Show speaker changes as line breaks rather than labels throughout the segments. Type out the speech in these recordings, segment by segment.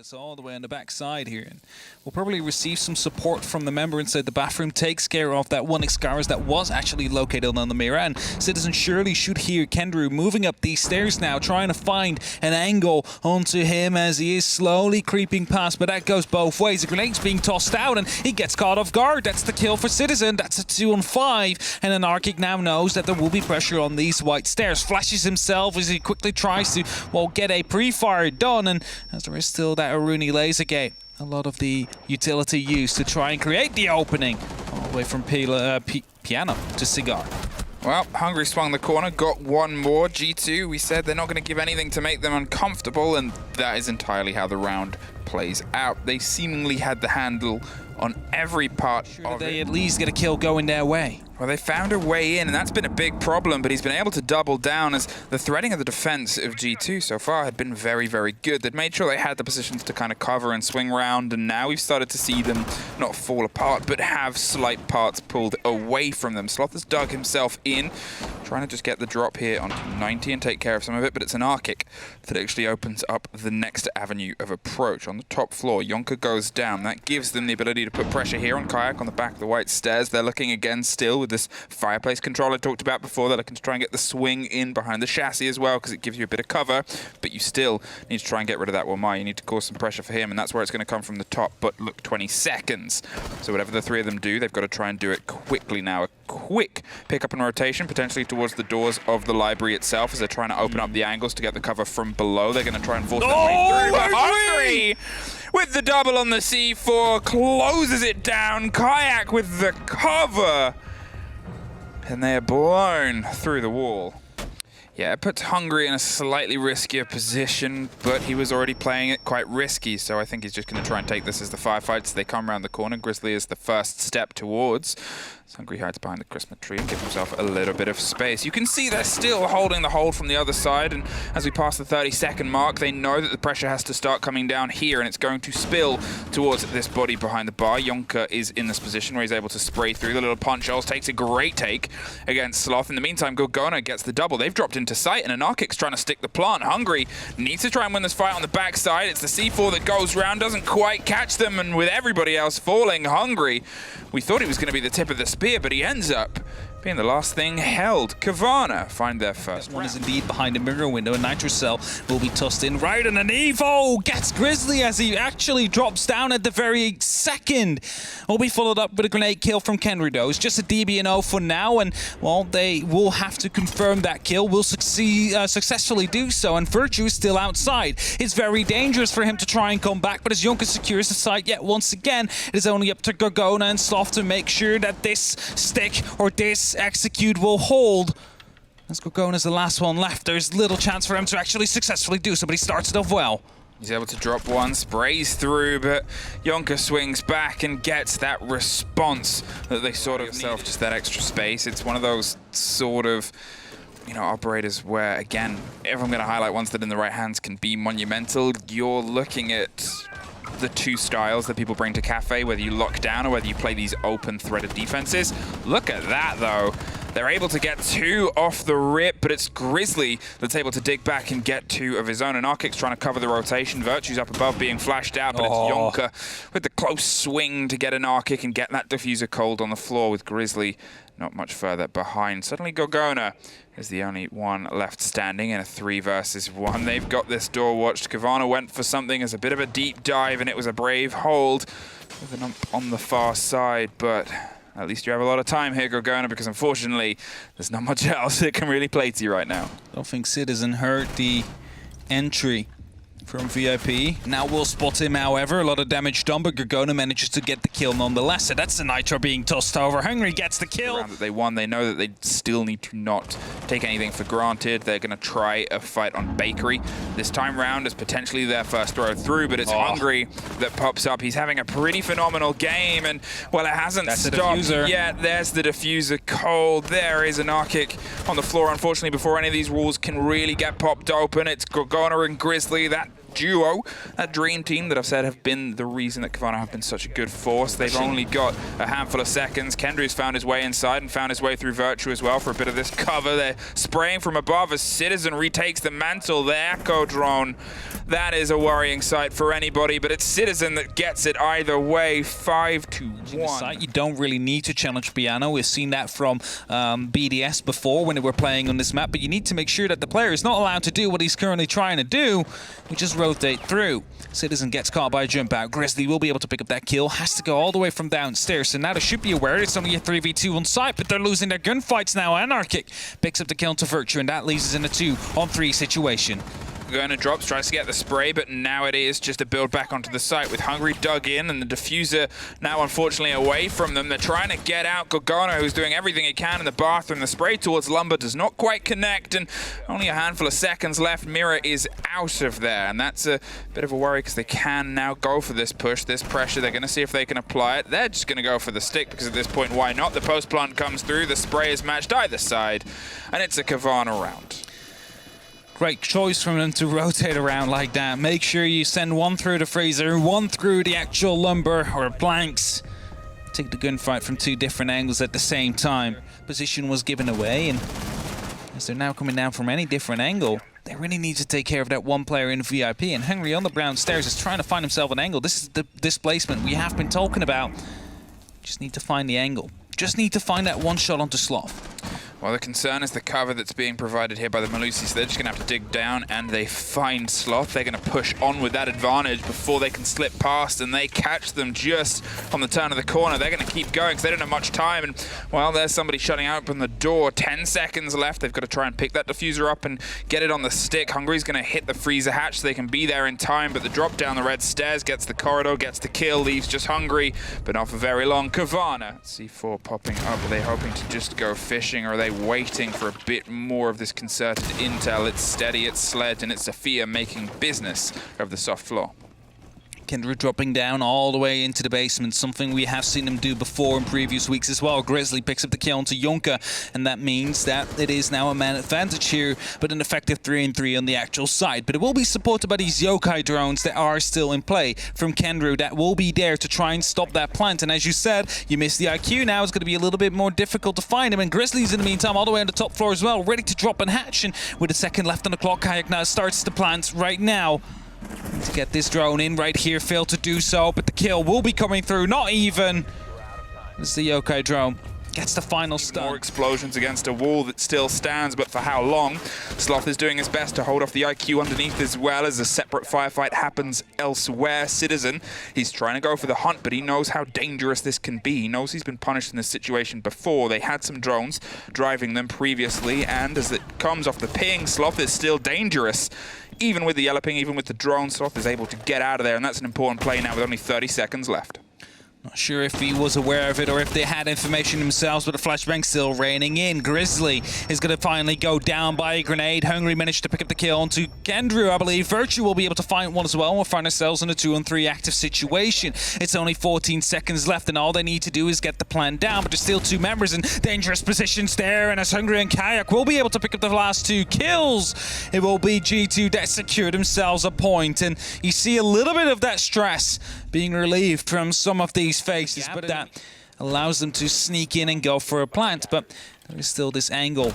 us all the way on the back side here. And we'll probably receive some support from the member inside the bathroom. Takes care of that one Xcaris that was actually located on the mirror. And Citizen surely should hear Kendrew moving up these stairs now, trying to find an angle onto him as he is slowly creeping past. But that goes both ways. The grenade's being tossed out and he gets caught off guard. That's the kill for Citizen. That's a 2-on-5. And Anarchic now knows that there will be pressure on these white stairs. Flashes himself as he quickly tries to, well, get a pre-fire done. And as there is still that Aruni laser gate, a lot of the utility used to try and create the opening all the way from Piano to Cigar.
Well, Hungry swung the corner, got one more. G2, we said they're not going to give anything to make them uncomfortable, and that is entirely how the round plays out. They seemingly had the handle on every part of
they
it.
at least get a kill going their way.
Well, they found a way in, and that's been a big problem, but he's been able to double down as the threading of the defense of G2 so far had been very, very good. They'd made sure they had the positions to kind of cover and swing around, and now we've started to see them not fall apart, but have slight parts pulled away from them. Sloth has dug himself in, trying to just get the drop here onto 90 and take care of some of it, but it's an Arctic that actually opens up the next avenue of approach. On the top floor, Yonka goes down. That gives them the ability to put pressure here on Kayak on the back of the white stairs. They're looking again still with this fireplace control I talked about before. They're looking to try and get the swing in behind the chassis as well because it gives you a bit of cover, but you still need to try and get rid of that Wamai. You need to cause some pressure for him, and that's where it's going to come from the top, but look, 20 seconds. So whatever the three of them do, they've got to try and do it quickly now. A quick pickup and rotation, potentially towards the doors of the library itself as they're trying to open up the angles to get the cover from below. They're going to try and force their way through. But Hungry with the double on the C4, closes it down. Kayak with the cover. And they are blown through the wall. Yeah, it puts Hungry in a slightly riskier position, but he was already playing it quite risky, so I think he's just going to try and take this as the firefights. They come around the corner. Grizzly is the first step towards. Hungry hides behind the Christmas tree and gives himself a little bit of space. You can see they're still holding the hold from the other side, and as we pass the 30-second mark, they know that the pressure has to start coming down here, and it's going to spill towards this body behind the bar. Yonka is in this position where he's able to spray through the little punch holes, takes a great take against Sloth. In the meantime, Gorgona gets the double. They've dropped into sight, and Anarchic's trying to stick the plant. Hungry needs to try and win this fight on the backside. It's the C4 that goes round, doesn't quite catch them, and with everybody else falling, Hungry, we thought he was going to be the tip of the spear, but he ends up being the last thing held. Cowana find their first
one. Is indeed behind the mirror window, and Nitrocell will be tossed in right, and an Evo gets Grizzly as he actually drops down at the very second. Will be followed up with a grenade kill from Kendrew though. It's just a DB&O for now, and well, they will have to confirm that kill. Will successfully do so, and Virtue is still outside. It's very dangerous for him to try and come back, but as Yonka secures the site yet once again, it is only up to Gorgona and Sloth to make sure that this stick or this execute will hold. As Gorgona's the last one left, there's little chance for him to actually successfully do so, but he starts it off well.
He's able to drop one, sprays through, but Yonka swings back and gets that response that they sort of needed. Just that extra space. It's one of those sort of, you know, operators where, again, if I'm going to highlight ones that in the right hands can be monumental, you're looking at the two styles that people bring to Cafe, whether you lock down or whether you play these open threaded defenses. Look at that though. They're able to get two off the rip, but it's Grizzly that's able to dig back and get two of his own. And Arcic's trying to cover the rotation. Virtue's up above being flashed out, but it's Yonka with the close swing to get an Arcic and get that diffuser cold on the floor, with Grizzly not much further behind. Suddenly Gorgona is the only one left standing in a 3 versus 1. They've got this door watched. Cowana went for something as a bit of a deep dive, and it was a brave hold with an ump on the far side, but at least you have a lot of time here, Gorgona, because unfortunately there's not much else that can really play to you right now.
I don't think Citizen heard the entry from VIP. Now we'll spot him, however. A lot of damage done, but Gorgona manages to get the kill nonetheless. So that's the Nitro being tossed over. Hungry gets the kill.
The round that they won, they know that they still need to not take anything for granted. They're going to try a fight on Bakery. This time round is potentially their first throw through, but it's Hungry that pops up. He's having a pretty phenomenal game, and well, it hasn't stopped yet. There's the diffuser cold. There is an Arctic on the floor, unfortunately, before any of these walls can really get popped open. It's Gorgona and Grizzly, that duo, that dream team that I've said have been the reason that Cowana have been such a good force. They've only got a handful of seconds. Kendrew's found his way inside and found his way through Virtue as well for a bit of this cover. They're spraying from above as Citizen retakes the mantle. The Echo drone That is a worrying sight for anybody, but it's Citizen that gets it either way, 5-1.
You don't really need to challenge Piano. We've seen that from BDS before when they were playing on this map, but you need to make sure that the player is not allowed to do what he's currently trying to do, which is rotate through. Citizen gets caught by a jump out. Grizzly will be able to pick up that kill, has to go all the way from downstairs, so now they should be aware it's only a 3v2 on site, but they're losing their gunfights now. Anarchic picks up the kill to Virtue, and that leaves us in a 2-on-3 situation.
Going to drops, tries to get the spray, but now it is just a build back onto the site with Hungry dug in and the diffuser now unfortunately away from them. They're trying to get out Cowana, who's doing everything he can in the bathroom. The spray towards Lumber does not quite connect, and only a handful of seconds left. Mirror is out of there, and that's a bit of a worry because they can now go for this push, this pressure. They're going to see if they can apply it. They're just going to go for the stick because at this point, why not? The post plant comes through, the spray is matched either side, and it's a Cowana round.
Great choice from them to rotate around like that. Make sure you send one through the freezer, one through the actual lumber or blanks. Take the gunfight from two different angles at the same time. Position was given away, and as they're now coming down from any different angle, they really need to take care of that one player in VIP. And Hungry on the brown stairs is trying to find himself an angle. This is the displacement we have been talking about. Just need to find the angle. Just need to find that one shot onto Sloth.
Well, the concern is the cover that's being provided here by the Malusi, so they're just going to have to dig down, and they find Sloth. They're going to push on with that advantage before they can slip past, and they catch them just on the turn of the corner. They're going to keep going because they don't have much time, and, well, there's somebody shutting open the door. 10 seconds left. They've got to try and pick that diffuser up and get it on the stick. Hungry's going to hit the freezer hatch so they can be there in time, but the drop down the red stairs gets the corridor, gets the kill, leaves just Hungry, but not for very long. Cowana, C4 popping up. Are they hoping to just go fishing, or are they waiting for a bit more of this concerted intel? It's Steady, it's Sled, and it's Sophia making business of the soft floor.
Kendra dropping down all the way into the basement, something we have seen him do before in previous weeks as well. Grizzly picks up the kill onto Yonka, and that means that it is now a man advantage here, but an effective 3-3 on the actual side. But it will be supported by these yokai drones that are still in play from Kendra that will be there to try and stop that plant. And as you said, you missed the IQ. Now it's going to be a little bit more difficult to find him, and Grizzly's in the meantime all the way on the top floor as well, ready to drop and hatch. And with a second left on the clock, Kayak now starts the plant right now. Need to get this drone in right here, failed to do so, but the kill will be coming through, not even. As the yokai drone gets the final stun.
More explosions against a wall that still stands, but for how long? Sloth is doing his best to hold off the IQ underneath as well as a separate firefight happens elsewhere. Citizen, he's trying to go for the hunt, but he knows how dangerous this can be. He knows he's been punished in this situation before. They had some drones driving them previously, and as it comes off the ping, Sloth is still dangerous. Even with the yellow ping, even with the drone, Sloth is able to get out of there, and that's an important play now with only 30 seconds left.
Not sure if he was aware of it or if they had information themselves, but the flashbang still raining in. Grizzly is going to finally go down by a grenade. Hungry managed to pick up the kill onto Kendrew, I believe. Virtue will be able to find one as well. We'll find ourselves in a 2-on-3 active situation. It's only 14 seconds left, and all they need to do is get the plan down, but there's still two members in dangerous positions there, and as Hungry and Kayak will be able to pick up the last two kills, it will be G2 that secured themselves a point, and you see a little bit of that stress being relieved from some of these faces, but that allows them to sneak in and go for a plant. But there is still this angle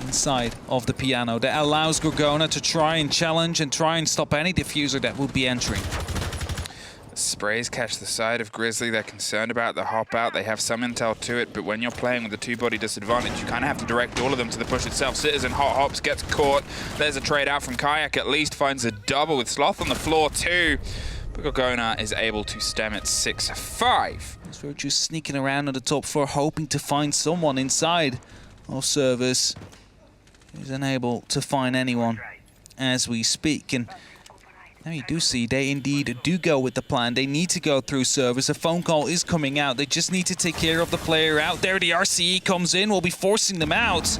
inside of the piano that allows Gorgona to try and challenge and try and stop any diffuser that would be entering.
Sprays catch the side of Grizzly. They're concerned about the hop out. They have some intel to it, but when you're playing with a two-body disadvantage, you kind of have to direct all of them to the push itself. Citizen hot hops, gets caught. There's a trade out from Kayak, at least finds a double with Sloth on the floor too. But Cowana is able to stem it 6-5.
Virtue sneaking around on the top floor, hoping to find someone inside of service. He's unable to find anyone as we speak. And now you do see they indeed do go with the plan. They need to go through service. A phone call is coming out. They just need to take care of the player out there. The RCE comes in, will be forcing them out.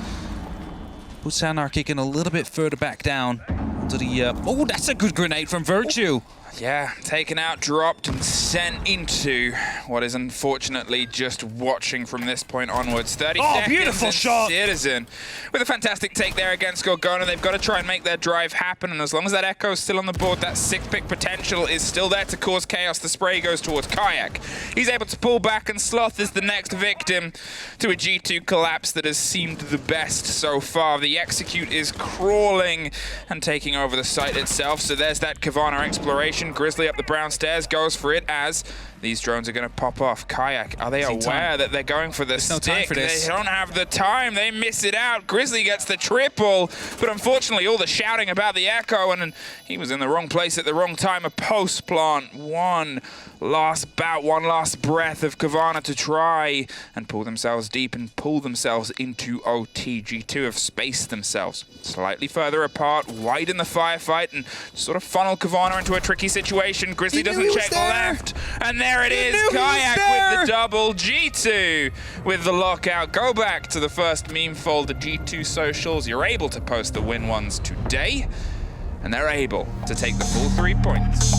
Puts Anarchic in a little bit further back down. Onto the, oh, that's a good grenade from Virtue.
Yeah, taken out, dropped, and sent into what is unfortunately just watching from this point onwards. 30 seconds.
Beautiful shot.
Citizen with a fantastic take there against Gorgona. They've got to try and make their drive happen, and as long as that Echo is still on the board, that 6-pick potential is still there to cause chaos. The spray goes towards Kayak. He's able to pull back, and Sloth is the next victim to a G2 collapse that has seemed the best so far. The Execute is crawling and taking over the site itself, so there's that Cowana exploration. Grizzly up the brown stairs goes for it as these drones are going to pop off. Kayak, are they aware that they're going for the stick?
No time for this.
They don't have the time. They miss it out. Grizzly gets the triple, but unfortunately all the shouting about the Echo, and he was in the wrong place at the wrong time. A post plant. One last bout, one last breath of Cowana to try and pull themselves deep and pull themselves into OT. G2 have spaced themselves slightly further apart, widen the firefight, and sort of funnel Cowana into a tricky situation. Grizzly doesn't check left, and there it is. Kayak with the double. G2 with the lockout. Go back to the first meme folder, G2 socials. You're able to post the win ones today, and they're able to take the full 3 points.